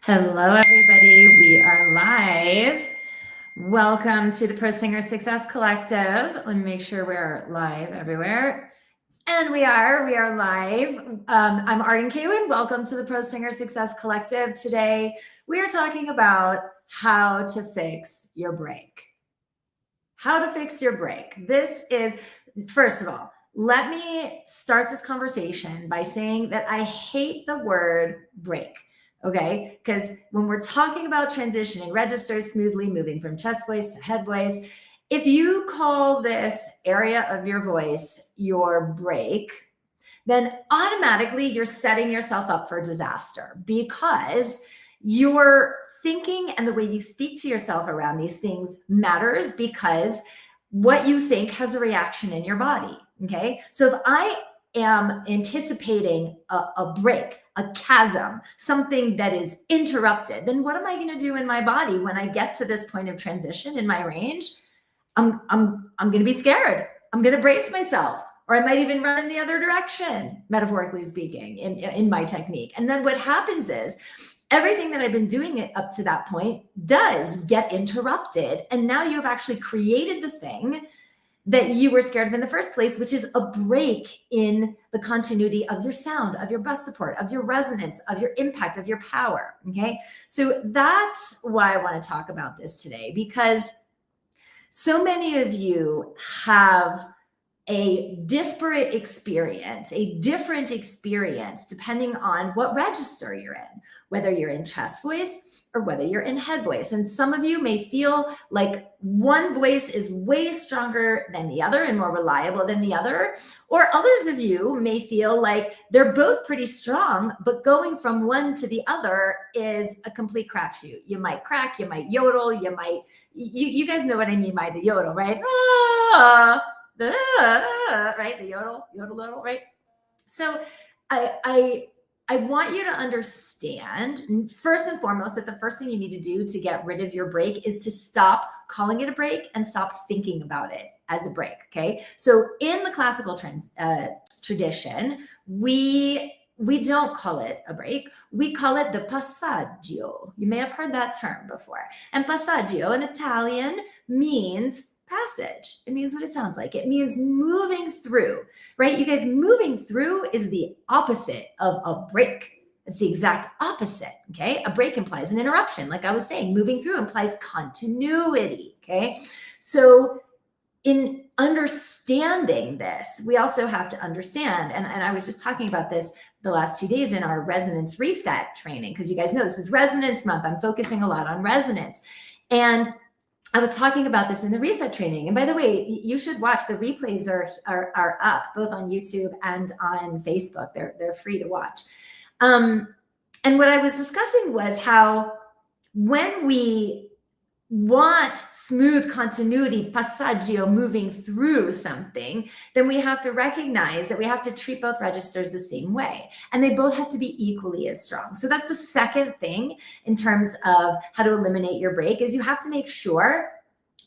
Hello, everybody. We are live. Welcome to the Pro Singer Success Collective. Let me make sure we're live everywhere. And we are live. I'm Arden Kewin. Welcome to the Pro Singer Success Collective. Today, we are talking about how to fix your break. How to fix your break. This is, first of all, let me start this conversation by saying that I hate the word break. Okay, because when we're talking about transitioning registers smoothly, moving from chest voice to head voice, if you call this area of your voice your break, then automatically you're setting yourself up for disaster because your thinking and the way you speak to yourself around these things matters because what you think has a reaction in your body. Okay, so if I am anticipating a break, a chasm, something that is interrupted, then what am I going to do in my body when I get to this point of transition in my range? I'm going to be scared. I'm going to brace myself, or I might even run in the other direction, metaphorically speaking, in my technique. And then what happens is everything that I've been doing up to that point does get interrupted. And now you have actually created the thing that you were scared of in the first place, which is a break in the continuity of your sound, of your breath support, of your resonance, of your impact, of your power. Okay. So that's why I want to talk about this today, because so many of you have a disparate experience, a different experience, depending on what register you're in, whether you're in chest voice or whether you're in head voice. And some of you may feel like one voice is way stronger than the other and more reliable than the other, or others of you may feel like they're both pretty strong, but going from one to the other is a complete crapshoot. You might crack, you might yodel, you guys know what I mean by the yodel, right? Right, the yodel, right? So I want you to understand, first and foremost, that the first thing you need to do to get rid of your break is to stop calling it a break and stop thinking about it as a break. Okay, so in the classical tradition, we don't call it a break. We call it the passaggio. You may have heard that term before. And passaggio in Italian means passage. It means what it sounds like. It means moving through, right? You guys, moving through is the opposite of a break. It's the exact opposite, okay? A break implies an interruption. Like I was saying, moving through implies continuity, okay? So in understanding this, we also have to understand, and I was just talking about this the last 2 days in our resonance reset training, because you guys know this is resonance month. I'm focusing a lot on resonance. And I was talking about this in the reset training. And by the way, you should watch. The replays are up both on YouTube and on Facebook. They're free to watch. And what I was discussing was how when we want smooth continuity, passaggio, moving through something, then we have to recognize that we have to treat both registers the same way. And they both have to be equally as strong. So that's the second thing in terms of how to eliminate your break, is you have to make sure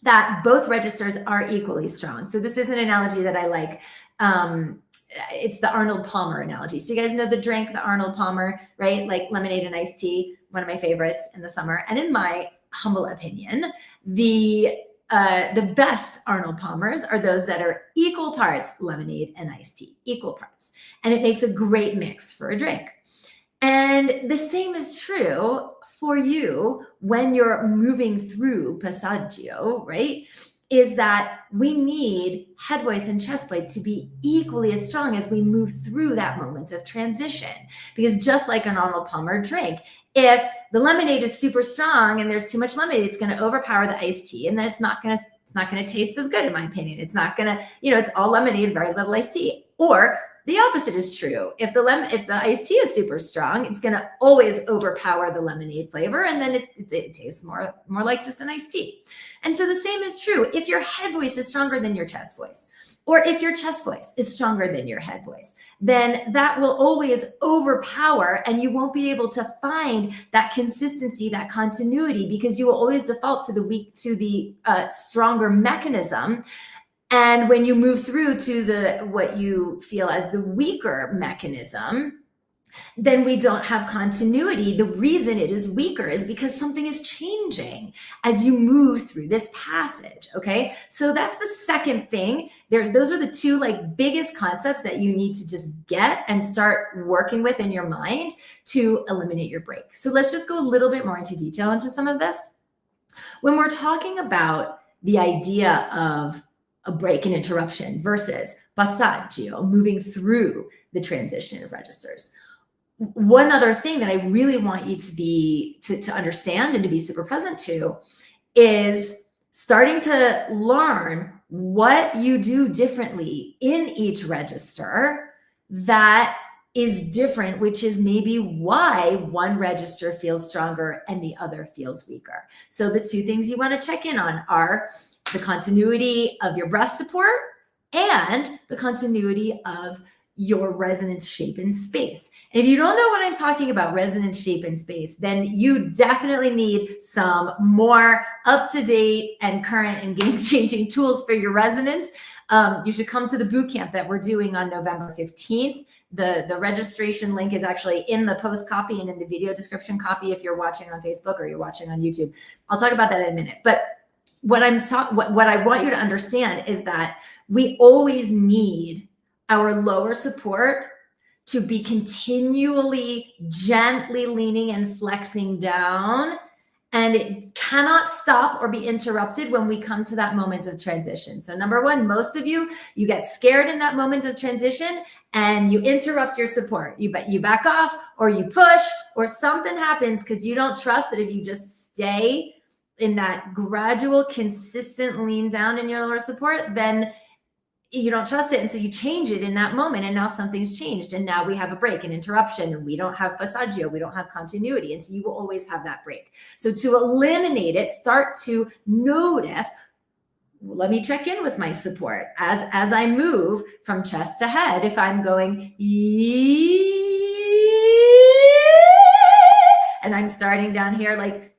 that both registers are equally strong. So this is an analogy that I like. It's the Arnold Palmer analogy. So you guys know the drink, the Arnold Palmer, right? Like lemonade and iced tea, one of my favorites in the summer. And in my humble opinion, the best Arnold Palmers are those that are equal parts lemonade and iced tea, equal parts. And it makes a great mix for a drink. And the same is true for you when you're moving through passaggio, right? Is that we need head voice and chest voice to be equally as strong as we move through that moment of transition. Because just like an Arnold Palmer drink, if the lemonade is super strong and there's too much lemonade, it's going to overpower the iced tea, and then it's not going to taste as good, in my opinion. It's not going to, it's all lemonade, very little iced tea. Or the opposite is true. If the iced tea is super strong, it's going to always overpower the lemonade flavor, and then it tastes more like just an iced tea. And so the same is true if your head voice is stronger than your chest voice, or if your chest voice is stronger than your head voice, then that will always overpower, and you won't be able to find that consistency, that continuity, because you will always default to the stronger mechanism. And when you move through to what you feel as the weaker mechanism, then we don't have continuity. The reason it is weaker is because something is changing as you move through this passage, okay? So that's the second thing. Those are the two like biggest concepts that you need to just get and start working with in your mind to eliminate your break. So let's just go a little bit more into detail into some of this. When we're talking about the idea of a break and interruption versus passaggio, moving through the transition of registers, one other thing that I really want you to understand and to be super present to is starting to learn what you do differently in each register that is different, which is maybe why one register feels stronger and the other feels weaker. So the two things you want to check in on are the continuity of your breath support and the continuity of your resonance shape and space. And if you don't know what I'm talking about, resonance shape and space, then you definitely need some more up-to-date and current and game-changing tools for your resonance. You should come to the bootcamp that we're doing on November 15th. The registration link is actually in the post copy and in the video description copy if you're watching on Facebook or you're watching on YouTube. I'll talk about that in a minute. But what I want you to understand is that we always need our lower support to be continually gently leaning and flexing down, and it cannot stop or be interrupted when we come to that moment of transition. So number one, most of you get scared in that moment of transition and you interrupt your support. You back off or you push or something happens because you don't trust that if you just stay in that gradual, consistent lean down in your lower support, then you don't trust it. And so you change it in that moment. And now something's changed. And now we have a break, an interruption, and we don't have passaggio. We don't have continuity. And so you will always have that break. So to eliminate it, start to notice, let me check in with my support as I move from chest to head. If I'm going, and I'm starting down here like,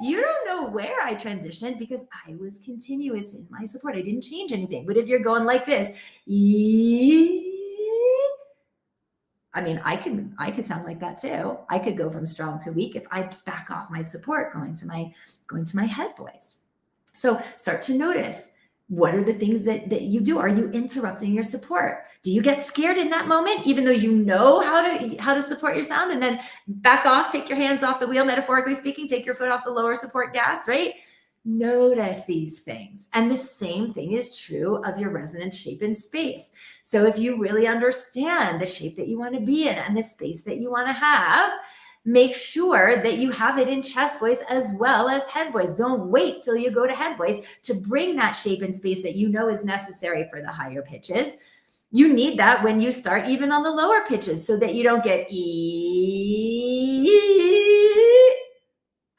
you don't know where I transitioned because I was continuous in my support. I didn't change anything. But if you're going like this, I mean, I could sound like that too. I could go from strong to weak if I back off my support going to my head voice. So start to notice, what are the things that you do? Are you interrupting your support? Do you get scared in that moment, even though you know how to support your sound, and then back off, take your hands off the wheel, metaphorically speaking, take your foot off the lower support gas, right? Notice these things. And the same thing is true of your resonance shape and space. So if you really understand the shape that you want to be in and the space that you want to have, make sure that you have it in chest voice as well as head voice. Don't wait till you go to head voice to bring that shape and space that you know is necessary for the higher pitches. You need that when you start even on the lower pitches so that you don't get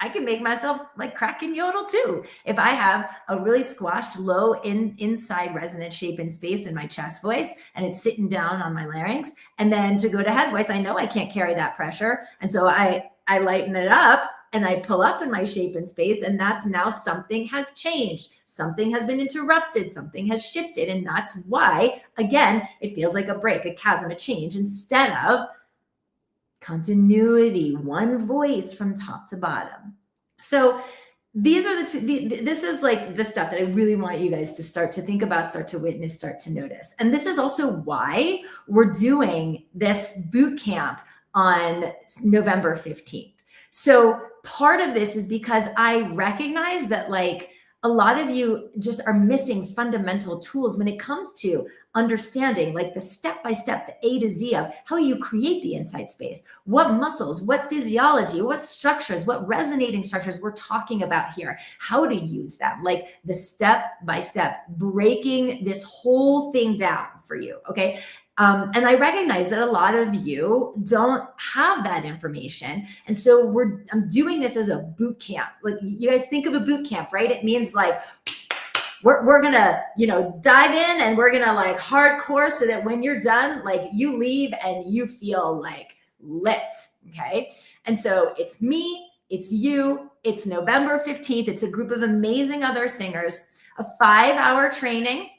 I can make myself like crack and yodel too. If I have a really squashed low inside resonance shape and space in my chest voice and it's sitting down on my larynx, and then to go to head voice, I know I can't carry that pressure. And so I lighten it up and I pull up in my shape and space, and that's now something has changed. Something has been interrupted. Something has shifted. And that's why, again, it feels like a break, a chasm, a change instead of continuity, one voice from top to bottom. So these are this is like the stuff that I really want you guys to start to think about, start to witness, start to notice. And this is also why we're doing this boot camp on November 15th. So part of this is because I recognize that like a lot of you just are missing fundamental tools when it comes to understanding like the step-by-step, the A to Z of how you create the inside space, what muscles, what physiology, what structures, what resonating structures we're talking about here, how to use them, like the step-by-step, breaking this whole thing down for you, okay? And I recognize that a lot of you don't have that information. And so I'm doing this as a boot camp. Like you guys think of a boot camp, right? It means like, we're gonna, dive in and we're gonna like hardcore so that when you're done, like you leave and you feel like lit, okay? And so it's me, it's you, it's November 15th. It's a group of amazing other singers, a 5-hour training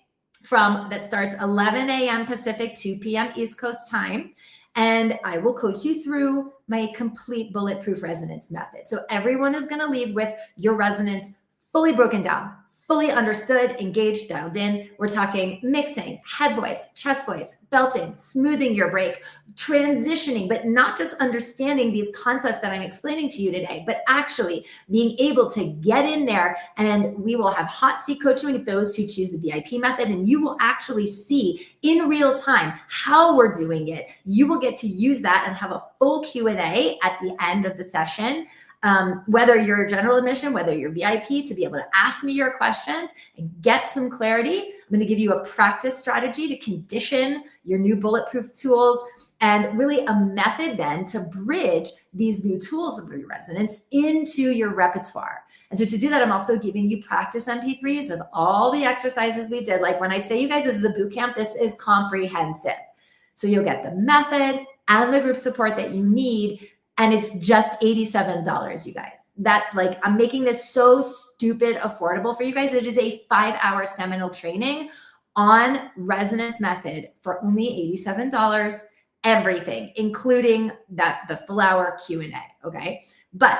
that starts 11 a.m. Pacific, 2 p.m. East Coast time. And I will coach you through my complete bulletproof resonance method. So everyone is going to leave with your resonance fully broken down, fully understood, engaged, dialed in. We're talking mixing, head voice, chest voice, belting, smoothing your break, transitioning, but not just understanding these concepts that I'm explaining to you today, but actually being able to get in there. And we will have hot seat coaching with those who choose the VIP method, and you will actually see in real time how we're doing it. You will get to use that and have a full Q&A at the end of the session. Whether you're general admission, whether you're VIP, to be able to ask me your questions and get some clarity. I'm going to give you a practice strategy to condition your new bulletproof tools, and really a method then to bridge these new tools of resonance into your repertoire. And so to do that, I'm also giving you practice MP3s of all the exercises we did. Like when I say, you guys, this is a boot camp, this is comprehensive. So you'll get the method and the group support that you need. And it's just $87, you guys. That, like, I'm making this so stupid affordable for you guys. It is a 5-hour seminal training on resonance method for only $87, everything, including the full hour Q&A, okay? But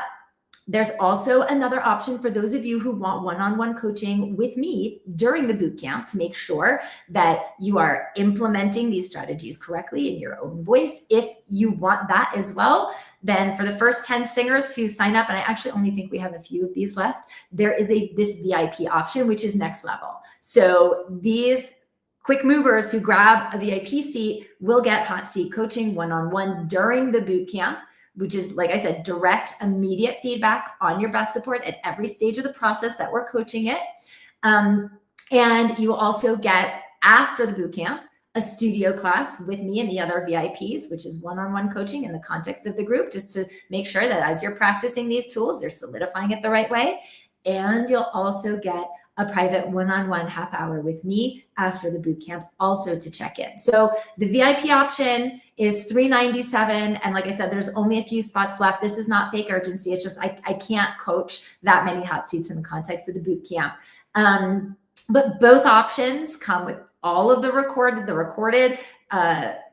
there's also another option for those of you who want one-on-one coaching with me during the boot camp to make sure that you are implementing these strategies correctly in your own voice. If you want that as well, then for the first 10 singers who sign up, and I actually only think we have a few of these left, there is this VIP option, which is next level. So these quick movers who grab a VIP seat will get hot seat coaching one-on-one during the boot camp, which is, like I said, direct, immediate feedback on your best support at every stage of the process that we're coaching it. And you will also get, after the boot camp, a studio class with me and the other VIPs, which is one-on-one coaching in the context of the group, just to make sure that as you're practicing these tools, you're solidifying it the right way. And you'll also get a private one-on-one half hour with me after the boot camp, also to check in. So the VIP option is $397. And like I said, there's only a few spots left. This is not fake urgency. It's just, I can't coach that many hot seats in the context of the boot camp. But both options come with all of the recorded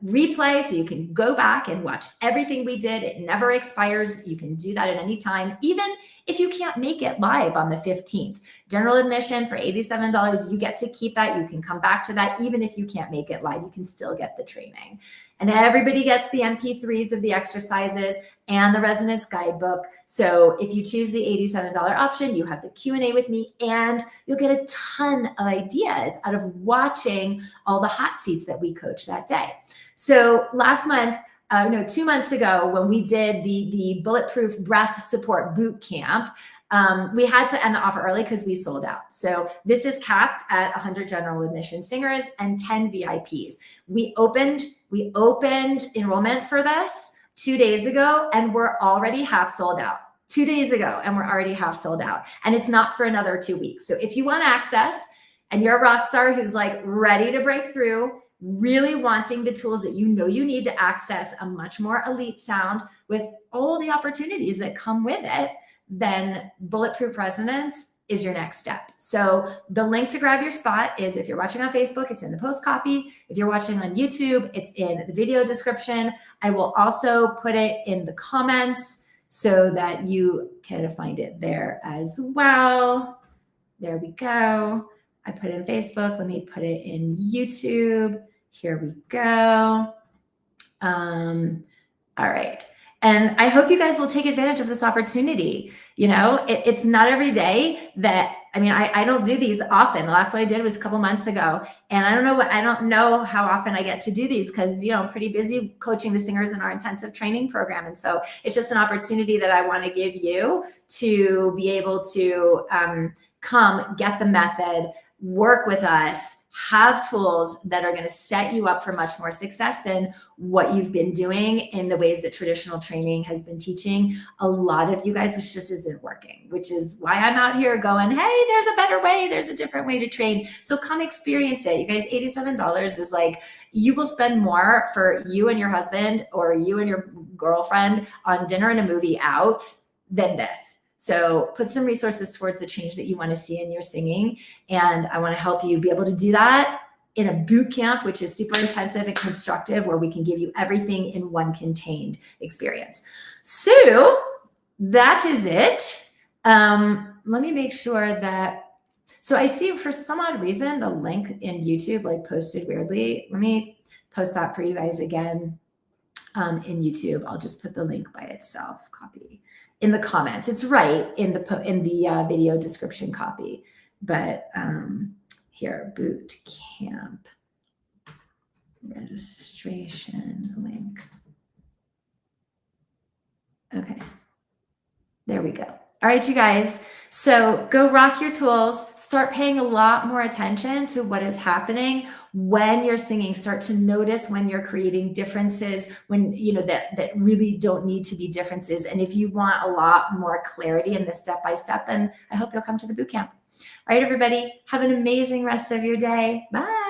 replay, so you can go back and watch everything we did. It never expires. You can do that at any time, even if you can't make it live on the 15th. General admission for $87, you get to keep that. You can come back to that. Even if you can't make it live, you can still get the training. And everybody gets the MP3s of the exercises and the resonance guidebook. So if you choose the $87 option, you have the Q&A with me, and you'll get a ton of ideas out of watching all the hot seats that we coach that day. So last month, 2 months ago, when we did the Bulletproof Breath Support Boot Camp, we had to end the offer early because we sold out. So this is capped at 100 general admission singers and 10 VIPs. We opened enrollment for this 2 days ago, and we're already half sold out. 2 days ago, and we're already half sold out. And it's not for another 2 weeks. So if you want access and you're a rock star who's like ready to break through, really wanting the tools that you know you need to access a much more elite sound with all the opportunities that come with it, then Bulletproof Resonance is your next step. So the link to grab your spot is, if you're watching on Facebook, it's in the post copy. If you're watching on YouTube, it's in the video description. I will also put it in the comments so that you can find it there as well. There we go. I put it in Facebook. Let me put it in YouTube. Here we go. All right. And I hope you guys will take advantage of this opportunity. You know, it's not every day that, I don't do these often. The last one I did was a couple months ago. And I don't know how often I get to do these because, I'm pretty busy coaching the singers in our intensive training program. And so it's just an opportunity that I want to give you to be able to come get the method, work with us, have tools that are going to set you up for much more success than what you've been doing in the ways that traditional training has been teaching a lot of you guys, which just isn't working, which is why I'm out here going, hey, there's a better way. There's a different way to train. So come experience it. You guys, $87 is like, you will spend more for you and your husband or you and your girlfriend on dinner and a movie out than this. So put some resources towards the change that you want to see in your singing. And I want to help you be able to do that in a boot camp, which is super intensive and constructive, where we can give you everything in one contained experience. So that is it. Let me make sure that, so I see for some odd reason, the link in YouTube like posted weirdly. Let me post that for you guys again in YouTube. I'll just put the link by itself, copy in the comments. It's right in the video description copy, but here, boot camp registration link. Okay, there we go. All right, you guys. So go rock your tools. Start paying a lot more attention to what is happening when you're singing. Start to notice when you're creating differences, when that really don't need to be differences. And if you want a lot more clarity in the step-by-step, then I hope you'll come to the bootcamp. All right, everybody, have an amazing rest of your day. Bye.